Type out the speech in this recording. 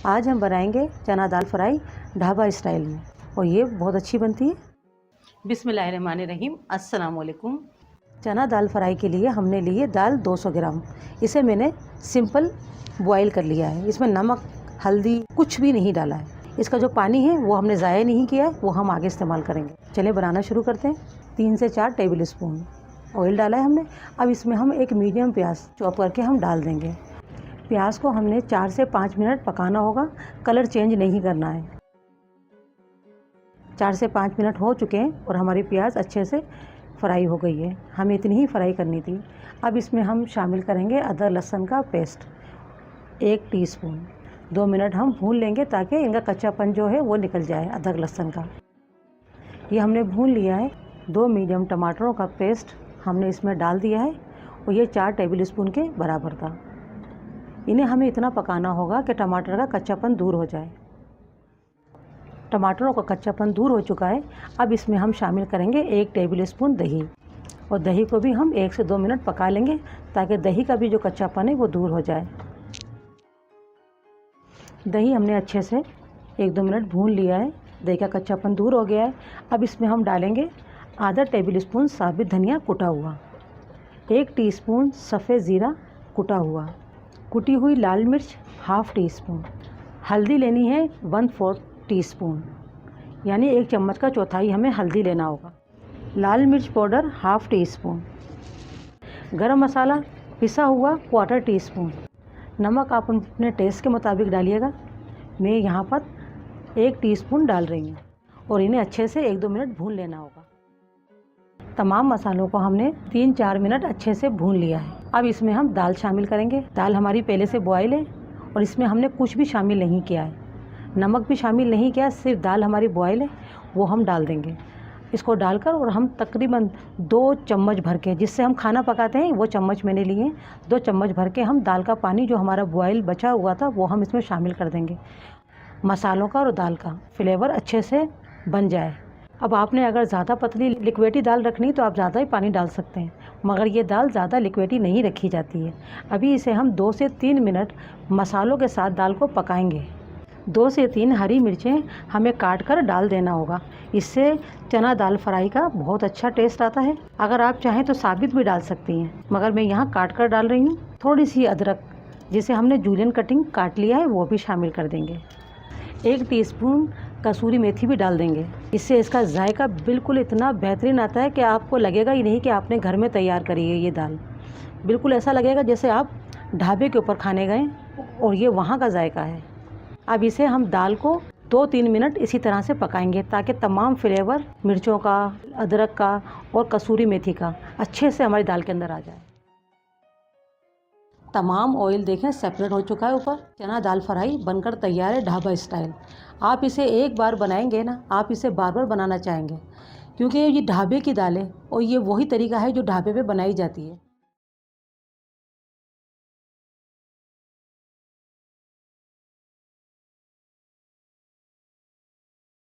आज हम बनाएंगे चना दाल फ्राई ढाबा स्टाइल में और ये बहुत अच्छी बनती है। बिस्मिल्लाहिर्रहमानिर्रहीम, अस्सलाम वालेकुम। चना दाल फ्राई के लिए हमने लिए दाल 200 ग्राम। इसे मैंने सिंपल बॉईल कर लिया है। इसमें नमक हल्दी कुछ भी नहीं डाला है। इसका जो पानी है वो हमने ज़ाया नहीं किया है, वो हम आगे इस्तेमाल करेंगे। चलिए बनाना शुरू करते हैं। 3 से 4 टेबल स्पून ऑयल डाला है हमने। अब इसमें हम एक मीडियम प्याज चॉप करके हम डाल देंगे। प्याज को हमने 4 से 5 मिनट पकाना होगा, कलर चेंज नहीं करना है। 4 से 5 मिनट हो चुके हैं और हमारी प्याज अच्छे से फ्राई हो गई है। हमें इतनी ही फ्राई करनी थी। अब इसमें हम शामिल करेंगे अदरक लहसुन का पेस्ट 1 टीस्पून। 2 मिनट हम भून लेंगे ताकि इनका कच्चापन जो है वो निकल जाए अदरक लहसुन का। ये हमने भून लिया है। 2 मीडियम टमाटरों का पेस्ट हमने इसमें डाल दिया है और ये 4 टेबल स्पून के बराबर था। इन्हें हमें इतना पकाना होगा कि टमाटर का कच्चापन दूर हो जाए। टमाटरों का कच्चापन दूर हो चुका है। अब इसमें हम शामिल करेंगे 1 टेबल स्पून दही और दही को भी हम 1 से 2 मिनट पका लेंगे ताकि दही का भी जो कच्चापन है वो दूर हो जाए। दही हमने अच्छे से 1-2 मिनट भून लिया है। दही का कच्चापन दूर हो गया है। अब इसमें हम डालेंगे आधा टेबल स्पून साबित धनिया कुटा हुआ, 1 टीस्पून सफ़ेद ज़ीरा कुटा हुआ, कुटी हुई लाल मिर्च ½ टीस्पून, हल्दी लेनी है 1/4 टीस्पून, यानी 1 चम्मच का चौथाई हमें हल्दी लेना होगा। लाल मिर्च पाउडर ½ टीस्पून, गरम मसाला पिसा हुआ 1/4 टीस्पून। नमक आप अपने टेस्ट के मुताबिक डालिएगा। मैं यहाँ पर 1 टीस्पून डाल रही हूँ और इन्हें अच्छे से 1-2 मिनट भून लेना होगा। तमाम मसालों को हमने 3-4 मिनट अच्छे से भून लिया है। अब इसमें हम दाल शामिल करेंगे। दाल हमारी पहले से बॉयल है और इसमें हमने कुछ भी शामिल नहीं किया है, नमक भी शामिल नहीं किया, सिर्फ दाल हमारी बॉयल है वो हम डाल देंगे। इसको डालकर और हम तकरीबन 2 चम्मच भर के, जिससे हम खाना पकाते हैं वो चम्मच मैंने लिए, 2 चम्मच भर के हम दाल का पानी जो हमारा बॉयल बचा हुआ था वो हम इसमें शामिल कर देंगे। मसालों का और दाल का फ्लेवर अच्छे से बन जाए। अब आपने अगर ज़्यादा पतली लिक्विडी दाल रखनी तो आप ज़्यादा ही पानी डाल सकते हैं, मगर ये दाल ज़्यादा लिक्विडी नहीं रखी जाती है। अभी इसे हम 2 से 3 मिनट मसालों के साथ दाल को पकाएंगे। 2 से 3 हरी मिर्चें हमें काट कर डाल देना होगा। इससे चना दाल फ्राई का बहुत अच्छा टेस्ट आता है। अगर आप चाहें तो साबित भी डाल सकती हैं, मगर मैं यहाँ काट कर डाल रही हूँ। थोड़ी सी अदरक जिसे हमने जूलियन कटिंग काट लिया है वो भी शामिल कर देंगे। 1 टीस्पून कसूरी मेथी भी डाल देंगे। इससे इसका जायका बिल्कुल इतना बेहतरीन आता है कि आपको लगेगा ही नहीं कि आपने घर में तैयार करी है ये दाल। बिल्कुल ऐसा लगेगा जैसे आप ढाबे के ऊपर खाने गए और ये वहाँ का जायका है। अब इसे हम दाल को 2-3 मिनट इसी तरह से पकाएंगे ताकि तमाम फ्लेवर मिर्चों का, अदरक का और कसूरी मेथी का अच्छे से हमारी दाल के अंदर आ जाए। तमाम ऑयल देखें सेपरेट हो चुका है ऊपर। चना दाल फ्राई बनकर तैयार है ढाबा स्टाइल। आप इसे एक बार बनाएंगे ना, आप इसे बार बार बनाना चाहेंगे, क्योंकि ये ढाबे की दाल है और ये वही तरीका है जो ढाबे पे बनाई जाती है।